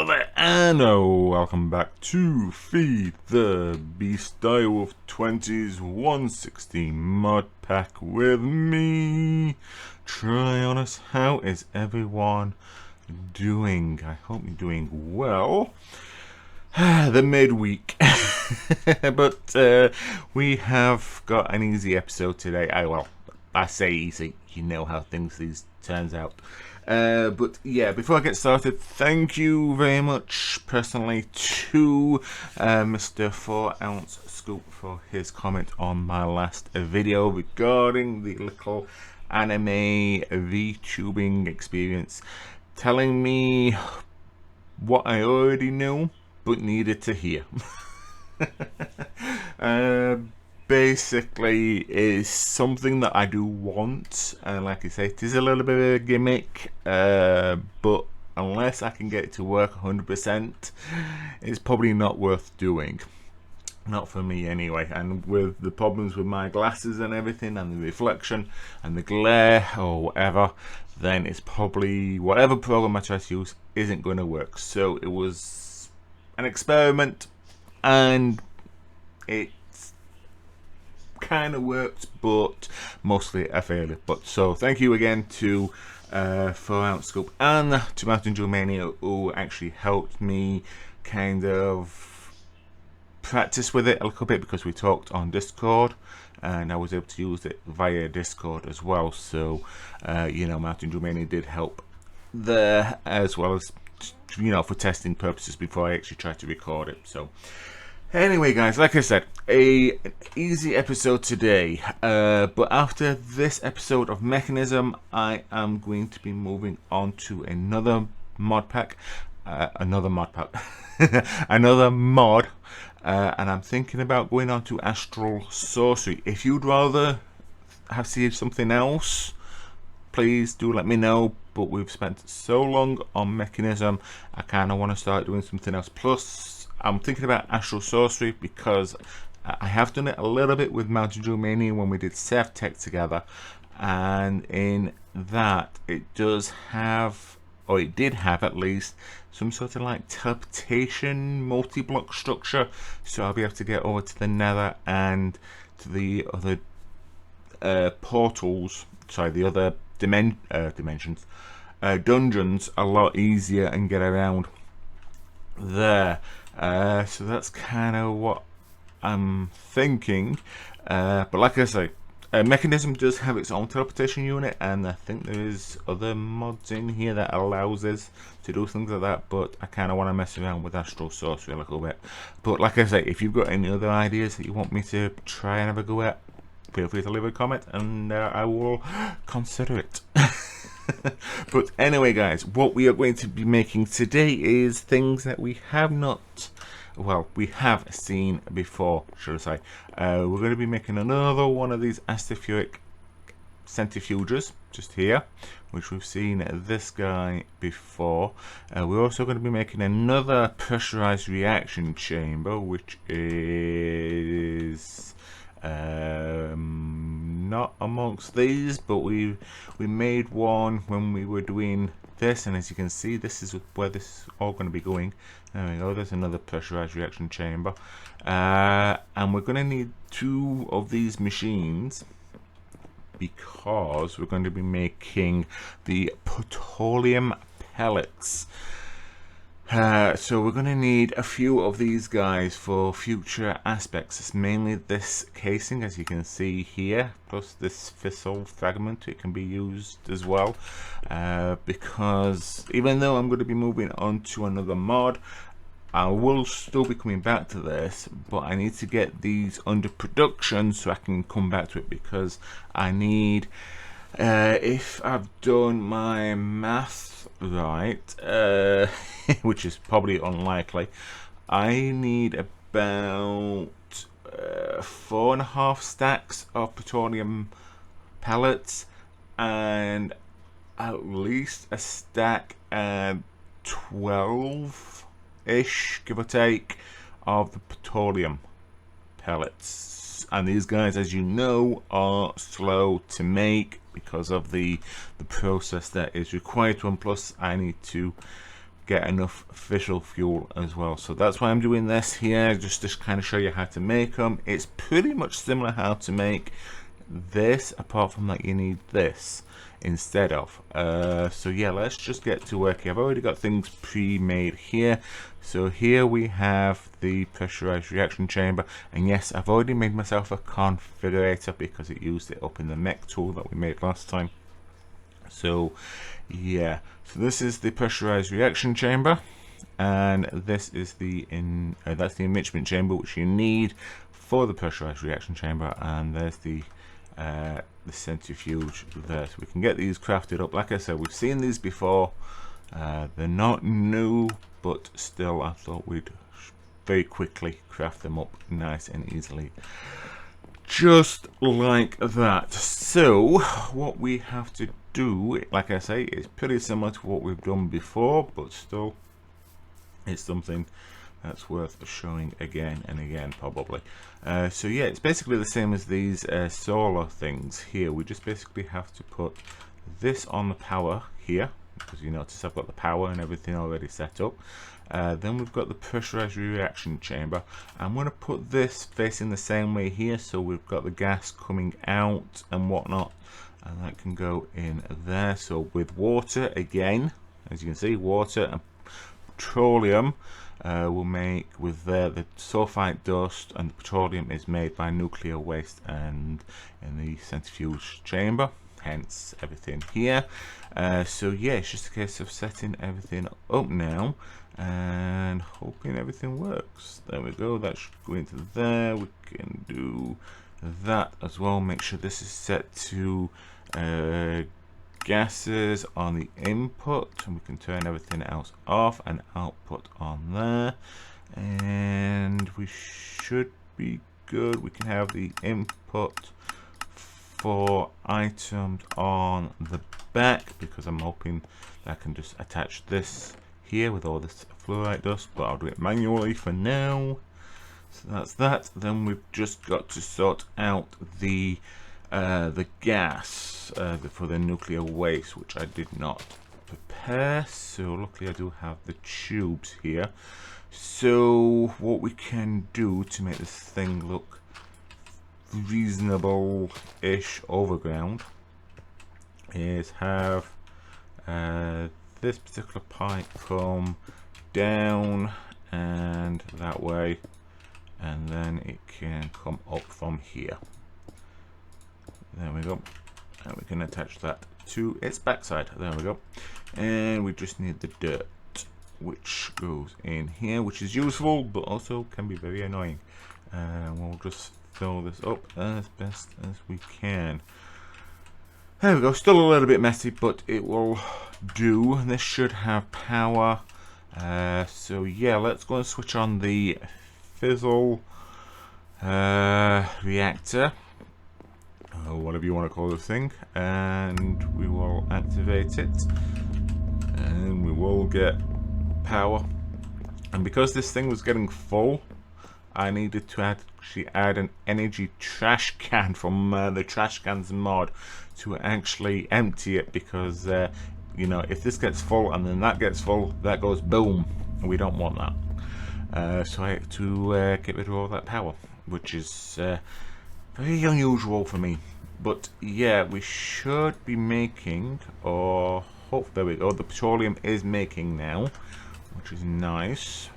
Hello there, and welcome back to Feed the Beast Dw20's 116 Modpack with me, Tryonus. How is everyone doing? I hope you're doing well. The midweek, but we have got an easy episode today. I say easy, you know how these turns out. But yeah, before I get started, thank you very much personally to Mr. 4-ounce Scoop for his comment on my last video regarding the little anime VTubing experience, telling me what I already knew but needed to hear. Basically is something that I do want, and like I say, it is a little bit of a gimmick, but unless I can get it to work 100%, it's probably not worth doing. Not for me anyway. And with the problems with my glasses and everything, and the reflection and the glare or whatever, then it's probably whatever program I try to use isn't going to work. So it was an experiment, and it kind of worked, but mostly a failure. But so thank you again to 4-ounce Scoop and to Mountain Dew Mania, who actually helped me kind of practice with it a little bit, because we talked on Discord and I was able to use it via Discord as well. So you know, Mountain Dew Mania did help there, as well as, you know, for testing purposes before I actually tried to record it. So anyway, guys, like I said, an easy episode today, but after this episode of Mechanism, I am going to be moving on to another mod pack, another mod, and I'm thinking about going on to Astral Sorcery. If you'd rather have seen something else, please do let me know, but we've spent so long on Mechanism, I kind of want to start doing something else. Plus, I'm thinking about Astral Sorcery because I have done it a little bit with Mountain Dew Mania when we did Self Tech together, and in that it does have, or it did have at least, some sort of like teleportation multi-block structure, so I'll be able to get over to the Nether and to the other portals, sorry, the other dimensions, dungeons a lot easier and get around there. So that's kind of what I'm thinking, but like I say, Mechanism does have its own teleportation unit, and I think there is other mods in here that allows us to do things like that, but I kind of want to mess around with Astral Sorcery a little bit. But like I say, if you've got any other ideas that you want me to try and have a go at, feel free to leave a comment and I will consider it. But anyway, guys, what we are going to be making today is things that we have not, well, we have seen before, should I say. We're going to be making another one of these astropuric centrifuges just here, which we've seen this guy before. We're also going to be making another pressurized reaction chamber, which is not amongst these, but we made one when we were doing this, and as you can see, this is where this is all going to be going. There we go, there's another pressurized reaction chamber, and we're going to need 2 of these machines because we're going to be making the Plutonium pellets. So we're going to need a few of these guys for future aspects. It's mainly this casing, as you can see here, plus this fissile fragment. It can be used as well, because even though I'm going to be moving on to another mod, I will still be coming back to this, but I need to get these under production so I can come back to it, because I need, if I've done my math right, which is probably unlikely, I need about 4.5 stacks of plutonium pellets and at least a stack and 12-ish, give or take, of the plutonium pellets. And these guys, as you know, are slow to make because of the process that is required to them. Plus, I need to get enough fissile fuel as well. So that's why I'm doing this here, just to kind of show you how to make them. It's pretty much similar how to make this, apart from that you need this instead of. So yeah, let's just get to work here. I've already got things pre-made here. So here we have the pressurized reaction chamber, and yes, I've already made myself a configurator because it used it up in the mech tool that we made last time. So yeah, so this is the pressurized reaction chamber, and this is the that's the enrichment chamber, which you need for the pressurized reaction chamber, and there's the centrifuge there. So we can get these crafted up. Like I said, we've seen these before. They're not new, but still I thought we'd very quickly craft them up nice and easily, just like that. So what we have to do, like I say, is pretty similar to what we've done before, but still it's something that's worth showing again and again, probably. So yeah, it's basically the same as these solar things here. We just basically have to put this on the power here, because you notice I've got the power and everything already set up. Then we've got the pressurized reaction chamber. I'm going to put this facing the same way here, so we've got the gas coming out and whatnot, and that can go in there. So with water again, as you can see, water and petroleum will make with the sulfite dust, and the petroleum is made by nuclear waste and in the centrifuge chamber, hence everything here. So yeah, it's just a case of setting everything up now and hoping everything works. There we go, that should go into there. We can do that as well. Make sure this is set to gases on the input, and we can turn everything else off, and output on there, and we should be good. We can have the input for items on the back, because I'm hoping I can just attach this here with all this fluorite dust, but I'll do it manually for now. So that's that. Then we've just got to sort out the gas for the nuclear waste, which I did not prepare. So luckily I do have the tubes here. So what we can do to make this thing look reasonable-ish overground is have this particular pipe come down and that way, and then it can come up from here. There we go, and we can attach that to its backside. There we go, and we just need the dirt, which goes in here, which is useful but also can be very annoying. We'll just fill this up as best as we can. There we go, still a little bit messy, but it will do. This should have power. So yeah, let's go and switch on the fizzle reactor, or whatever you want to call the thing, and we will activate it, and we will get power. And because this thing was getting full, I needed to actually add an energy trash can from the trash cans mod to actually empty it, because you know, if this gets full and then that gets full, that goes boom, and we don't want that. So I had to get rid of all that power, which is very unusual for me. But yeah, we should be making, or hope, there we go, the petroleum is making now, which is nice.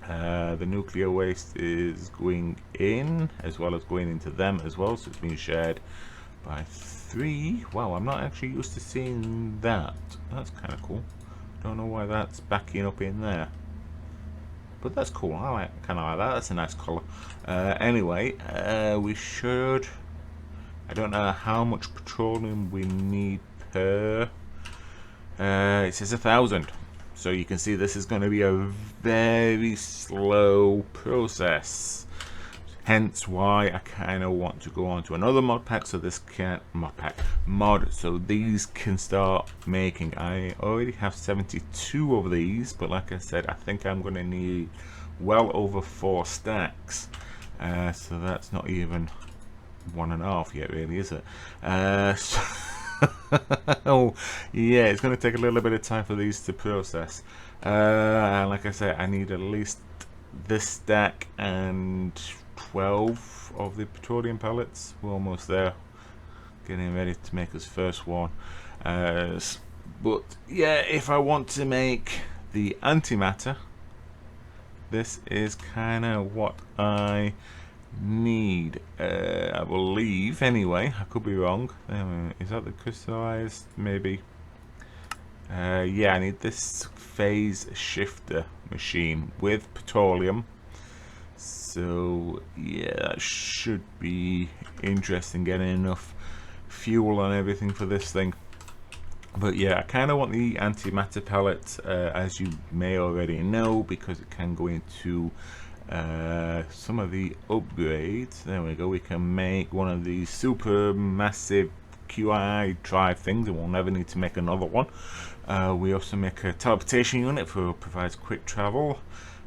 The nuclear waste is going in, as well as going into them as well, so it's being shared by 3. Wow, I'm not actually used to seeing that. That's kind of cool. Don't know why that's backing up in there, but that's cool. I kind of like that. That's a nice color. Anyway, we should, I don't know how much petroleum we need per, it says 1,000. So you can see this is going to be a very slow process. Hence why I kind of want to go on to another mod pack, so this can so these can start making. I already have 72 of these, but like I said, I think I'm going to need well over 4 stacks. So that's not even 1.5 yet, really, is it? Oh, yeah, it's going to take a little bit of time for these to process. Like I said, I need at least this stack and 12 of the petroleum pellets. We're almost there, getting ready to make his first one. But yeah, if I want to make the antimatter, this is kind of what I need. I believe, anyway. I could be wrong. Is that the crystallized? Maybe. Yeah, I need this phase shifter machine with petroleum. So yeah, that should be interesting, getting enough fuel and everything for this thing. But yeah, I kind of want the antimatter pellet, as you may already know, because it can go into some of the upgrades. There we go. We can make one of these super massive QI drive things, and we'll never need to make another one. We also make a teleportation unit for provides quick travel.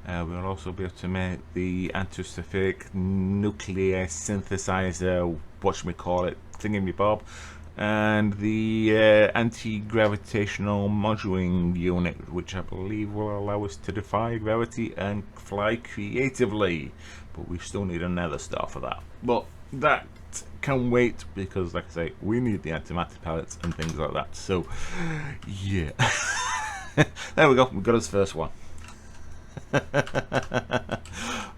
We'll also be able to make the antistatic nuclear synthesizer, whatchamacallit, thingamabob, and the anti-gravitational modeling unit, which I believe will allow us to defy gravity and fly creatively. But we still need another star for that. But that can wait, because like I say, we need the antimatter pellets and things like that. So yeah. There we go, we got his first one.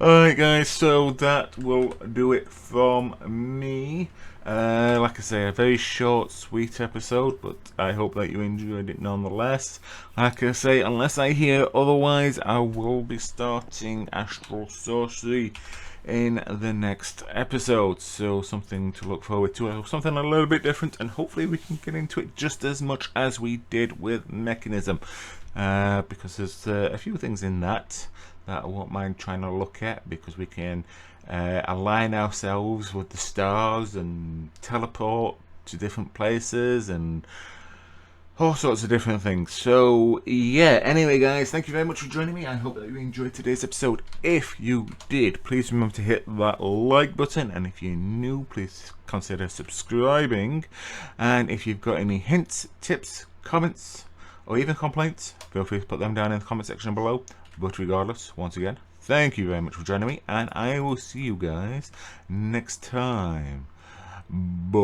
Alright guys, so that will do it from me. Like I say, a very short, sweet episode, but I hope that you enjoyed it nonetheless. Like I say, unless I hear otherwise, I will be starting Astral Sorcery in the next episode, so something to look forward to, something a little bit different, and hopefully we can get into it just as much as we did with Mechanism, because there's a few things in that I won't mind trying to look at, because we can align ourselves with the stars and teleport to different places and all sorts of different things. So yeah, anyway guys, thank you very much for joining me. I hope that you enjoyed today's episode. If you did, please remember to hit that like button, and if you're new, please consider subscribing. And if you've got any hints, tips, comments, or even complaints, feel free to put them down in the comment section below. But regardless, once again, thank you very much for joining me, and I will see you guys next time. Bye.